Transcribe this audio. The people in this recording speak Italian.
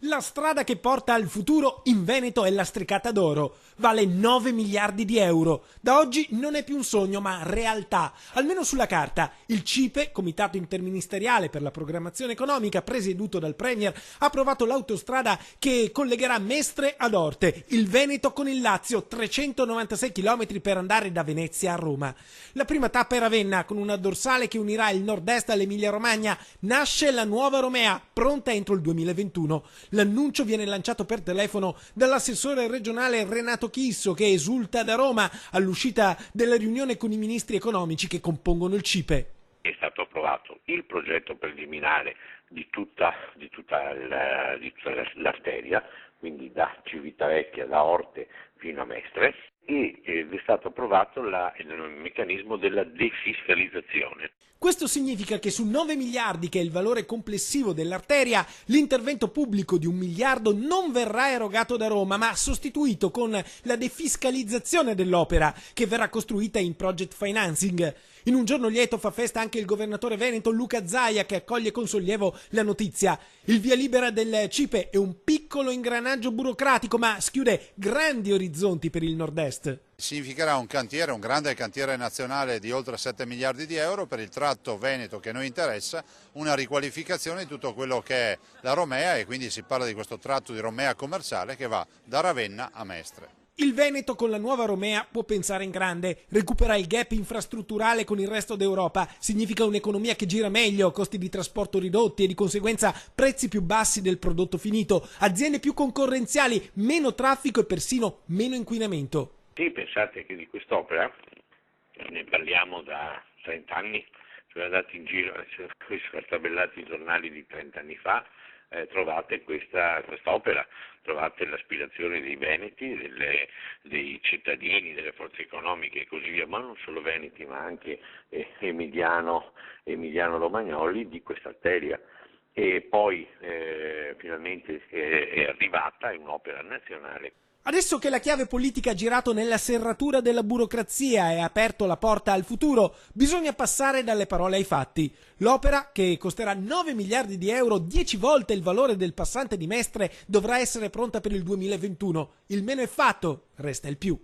La strada che porta al futuro in Veneto è Lastricata d'Oro. Vale 9 miliardi di euro. Da oggi non è più un sogno, ma realtà. Almeno sulla carta. Il CIPE, Comitato Interministeriale per la Programmazione Economica, presieduto dal Premier, ha approvato l'autostrada che collegherà Mestre ad Orte, il Veneto con il Lazio, 396 km per andare da Venezia a Roma. La prima tappa è Ravenna, con una dorsale che unirà il nord-est all'Emilia-Romagna. Nasce la nuova Romea, pronta entro il 2021. L'annuncio viene lanciato per telefono dall'assessore regionale Renato Chisso, che esulta da Roma all'uscita della riunione con i ministri economici che compongono il CIPE. È stato approvato il progetto preliminare di tutta l'arteria, quindi da Civitavecchia, da Orte fino a Mestre, ed è stato approvato il meccanismo della defiscalizzazione. Questo significa che su 9 miliardi, che è il valore complessivo dell'arteria, l'intervento pubblico di 1 miliardo non verrà erogato da Roma, ma sostituito con la defiscalizzazione dell'opera, che verrà costruita in project financing. In un giorno lieto fa festa anche il governatore veneto Luca Zaia, che accoglie con sollievo la notizia. Il via libera del CIPE è un piccolo ingranaggio burocratico, ma schiude grandi orizzonti per il nord-est. Significherà un grande cantiere nazionale di oltre 7 miliardi di euro per il tratto veneto che noi interessa, una riqualificazione di tutto quello che è la Romea, e quindi si parla di questo tratto di Romea commerciale che va da Ravenna a Mestre. Il Veneto con la nuova Romea può pensare in grande, recupera il gap infrastrutturale con il resto d'Europa, significa un'economia che gira meglio, costi di trasporto ridotti e di conseguenza prezzi più bassi del prodotto finito, aziende più concorrenziali, meno traffico e persino meno inquinamento. Sì, pensate che di quest'opera ne parliamo da 30 anni, cioè andate in giro, scartabellati i giornali di 30 anni fa, trovate quest'opera, trovate l'aspirazione dei veneti, dei cittadini, delle forze economiche e così via, ma non solo veneti, ma anche emiliano-romagnoli di questa arteria. E poi finalmente è arrivata, è un'opera nazionale. Adesso che la chiave politica ha girato nella serratura della burocrazia e ha aperto la porta al futuro, bisogna passare dalle parole ai fatti. L'opera, che costerà 9 miliardi di euro, 10 volte il valore del passante di Mestre, dovrà essere pronta per il 2021. Il meno è fatto, resta il più.